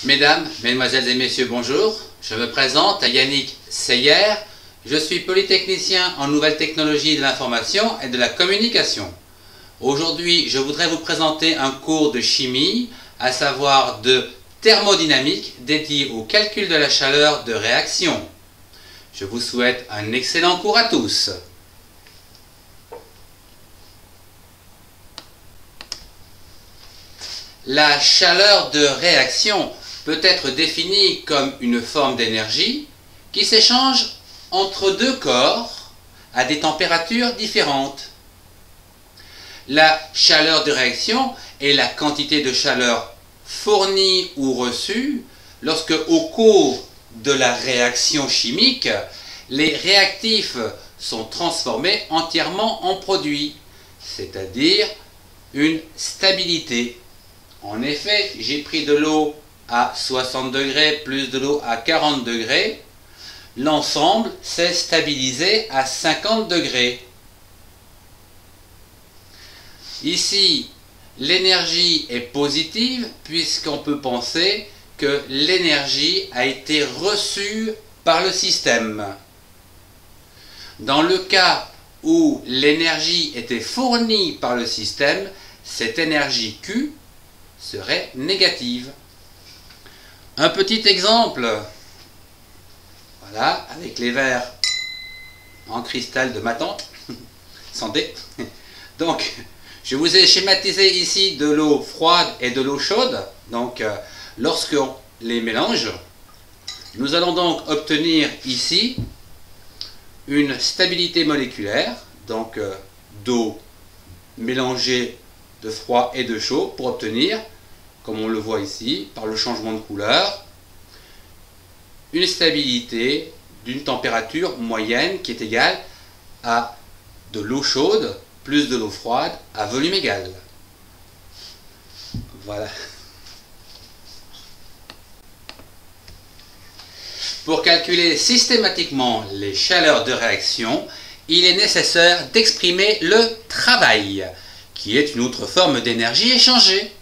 Mesdames, Mesdemoiselles et Messieurs, bonjour. Je me présente Yannick Seyer. Je suis polytechnicien en nouvelles technologies de l'information et de la communication. Aujourd'hui, je voudrais vous présenter un cours de chimie, à savoir de thermodynamique, dédié au calcul de la chaleur de réaction. Je vous souhaite un excellent cours à tous. La chaleur de réaction peut être définie comme une forme d'énergie qui s'échange entre deux corps à des températures différentes. La chaleur de réaction est la quantité de chaleur fournie ou reçue lorsque, au cours de la réaction chimique, les réactifs sont transformés entièrement en produits, c'est-à-dire une stabilité. En effet, j'ai pris de l'eau à 60 degrés plus de l'eau à 40 degrés. L'ensemble s'est stabilisé à 50 degrés. Ici, l'énergie est positive puisqu'on peut penser que l'énergie a été reçue par le système. Dans le cas où l'énergie était fournie par le système, cette énergie Q serait négative. Un petit exemple, voilà, avec les verres en cristal de ma tante, santé. Donc, je vous ai schématisé ici de l'eau froide et de l'eau chaude. Donc, lorsqu'on les mélange, nous allons donc obtenir ici une stabilité moléculaire, donc d'eau mélangée de froid et de chaud pour obtenir, comme on le voit ici, par le changement de couleur, une stabilité d'une température moyenne qui est égale à de l'eau chaude plus de l'eau froide à volume égal. Voilà. Pour calculer systématiquement les chaleurs de réaction, il est nécessaire d'exprimer le travail, qui est une autre forme d'énergie échangée.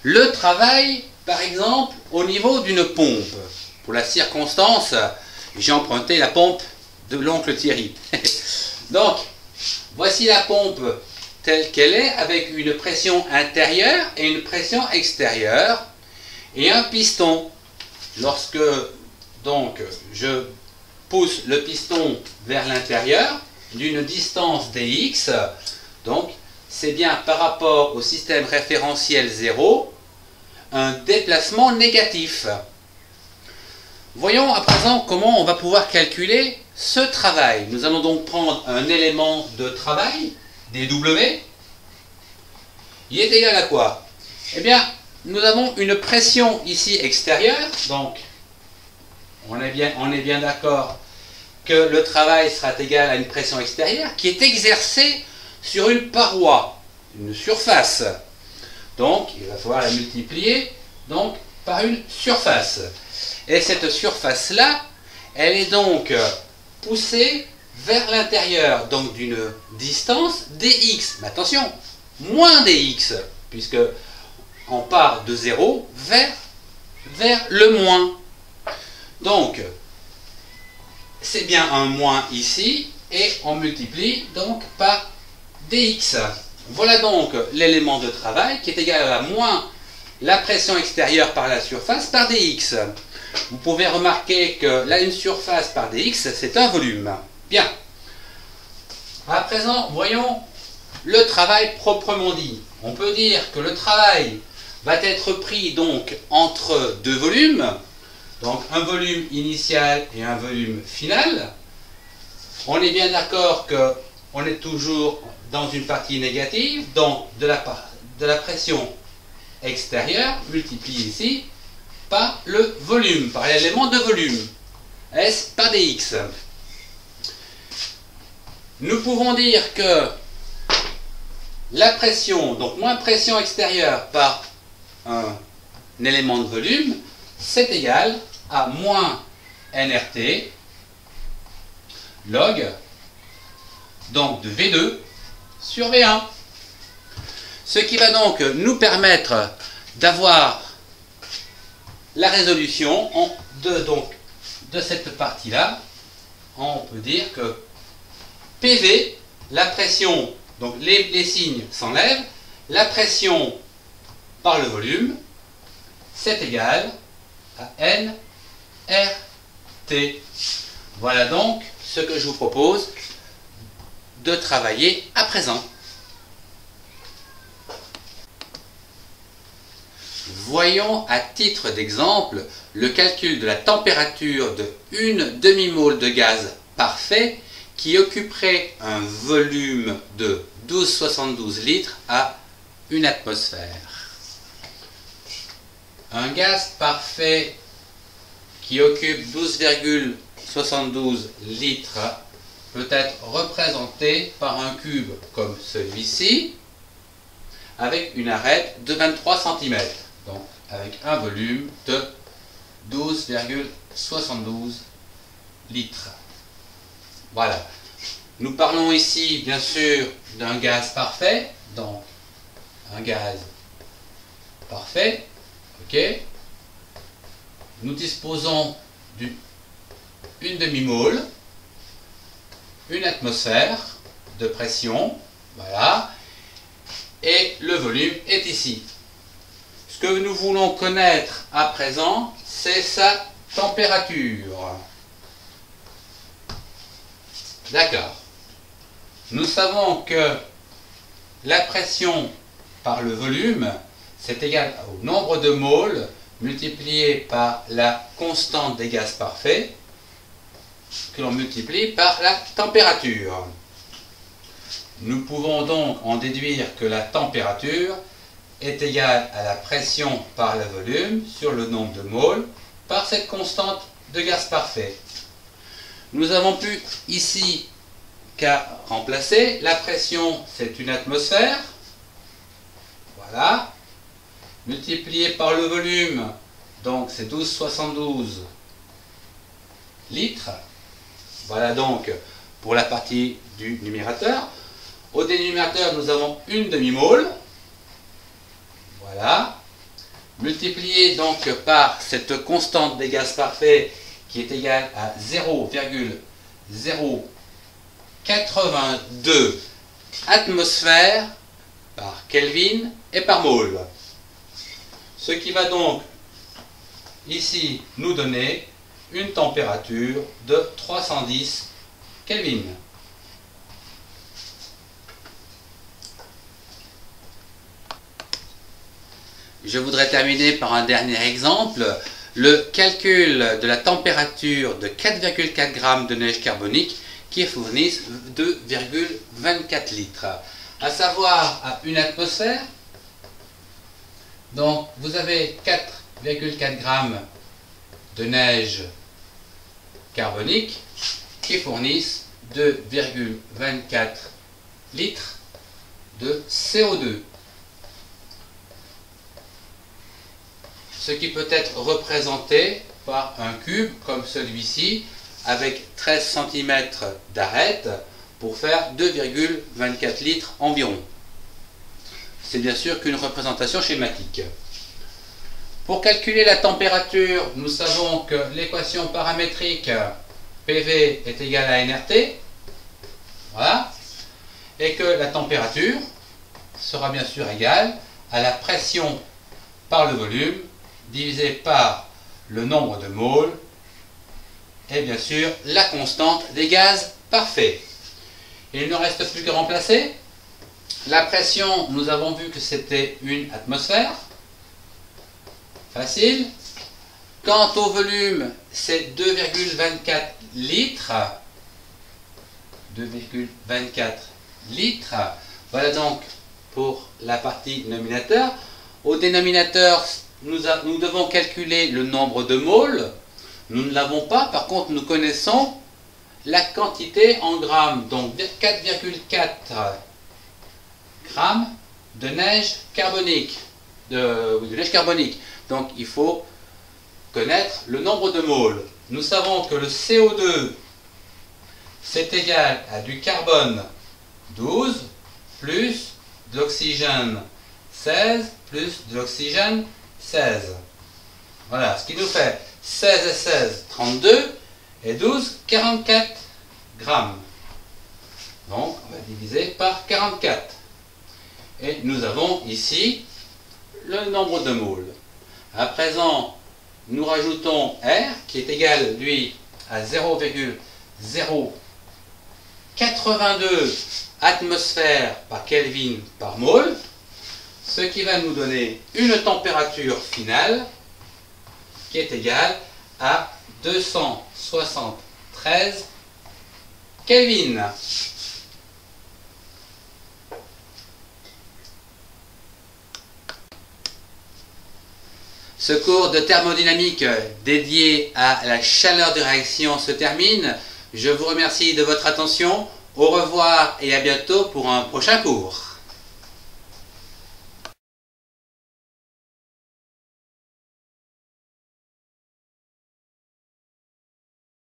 Le travail, par exemple, au niveau d'une pompe. Pour la circonstance, j'ai emprunté la pompe de l'oncle Thierry. Donc, voici la pompe telle qu'elle est, avec une pression intérieure et une pression extérieure, et un piston. Lorsque donc je pousse le piston vers l'intérieur d'une distance dx, donc c'est bien par rapport au système référentiel 0 un déplacement négatif. Voyons à présent comment on va pouvoir calculer ce travail. Nous allons donc prendre un élément de travail, dW. Il est égal à quoi? Eh bien, nous avons une pression ici extérieure, donc on est bien d'accord que le travail sera égal à une pression extérieure qui est exercée sur une paroi, une surface. Donc, il va falloir la multiplier donc, par une surface. Et cette surface-là, elle est donc poussée vers l'intérieur, donc d'une distance dx. Mais attention, moins dx, puisque on part de 0 vers le moins. Donc, c'est bien un moins ici, et on multiplie donc par dx. Voilà donc l'élément de travail qui est égal à moins la pression extérieure par la surface par dx. Vous pouvez remarquer que là, une surface par dx, c'est un volume. Bien. À présent, voyons le travail proprement dit. On peut dire que le travail va être pris donc entre deux volumes, donc un volume initial et un volume final. On est bien d'accord que on est toujours dans une partie négative, donc de la pression extérieure multipliée ici par le volume, par l'élément de volume, S par dx. Nous pouvons dire que la pression, donc moins pression extérieure par un élément de volume, c'est égal à moins nRT log donc de V2 sur V1. Ce qui va donc nous permettre d'avoir la résolution de cette partie-là, on peut dire que PV, la pression, donc les signes s'enlèvent, la pression par le volume, c'est égal à N RT. Voilà donc ce que je vous propose de travailler à présent. Voyons à titre d'exemple le calcul de la température de 1 demi-mole de gaz parfait qui occuperait un volume de 12,72 litres à 1 atmosphère. Un gaz parfait qui occupe 12,72 litres peut être représenté par un cube comme celui-ci avec une arête de 23 cm, donc avec un volume de 12,72 litres. Voilà. Nous parlons ici bien sûr d'un gaz parfait, donc un gaz parfait, ok. Nous disposons d'une demi-mole, une atmosphère de pression, voilà, et le volume est ici. Ce que nous voulons connaître à présent, c'est sa température. D'accord. Nous savons que la pression par le volume, c'est égal au nombre de moles multiplié par la constante des gaz parfaits, que l'on multiplie par la température. Nous pouvons donc en déduire que la température est égale à la pression par le volume sur le nombre de moles par cette constante de gaz parfait. Nous avons pu ici qu'à remplacer. La pression, c'est une atmosphère. Voilà. Multiplié par le volume, donc c'est 12,72 litres. Voilà donc pour la partie du numérateur. Au dénominateur, nous avons une demi-mole. Voilà. Multiplié donc par cette constante des gaz parfaits qui est égale à 0,082 atmosphères par Kelvin et par mole. Ce qui va donc ici nous donner une température de 310 Kelvin. Je voudrais terminer par un dernier exemple, le calcul de la température de 4,4 g de neige carbonique qui fournissent 2,24 litres. À savoir à une atmosphère, donc vous avez 4,4 g de neige carbonique qui fournissent 2,24 litres de CO2. Ce qui peut être représenté par un cube comme celui-ci avec 13 cm d'arête pour faire 2,24 litres environ. C'est bien sûr qu'une représentation schématique. Pour calculer la température, nous savons que l'équation paramétrique PV est égale à nRT. Voilà. Et que la température sera bien sûr égale à la pression par le volume divisé par le nombre de moles et bien sûr la constante des gaz parfaits. Il ne reste plus qu'à remplacer. La pression, nous avons vu que c'était une atmosphère. Facile. Quant au volume, c'est 2,24 litres. 2,24 litres. Voilà donc pour la partie nominateur. Au dénominateur, nous devons calculer le nombre de moles. Nous ne l'avons pas, par contre nous connaissons la quantité en grammes, donc 4,4 grammes de neige carbonique. De neige carbonique. Donc il faut connaître le nombre de moles. Nous savons que le CO2 c'est égal à du carbone 12 plus de l'oxygène 16 plus de l'oxygène 16. Voilà, ce qui nous fait 16 et 16, 32, et 12, 44 grammes. Donc, on va diviser par 44. Et nous avons ici le nombre de moles. À présent, nous rajoutons R, qui est égal, lui, à 0,082 atmosphères par Kelvin par mole, ce qui va nous donner une température finale qui est égale à 273 Kelvin. Ce cours de thermodynamique dédié à la chaleur de réaction se termine. Je vous remercie de votre attention. Au revoir et à bientôt pour un prochain cours.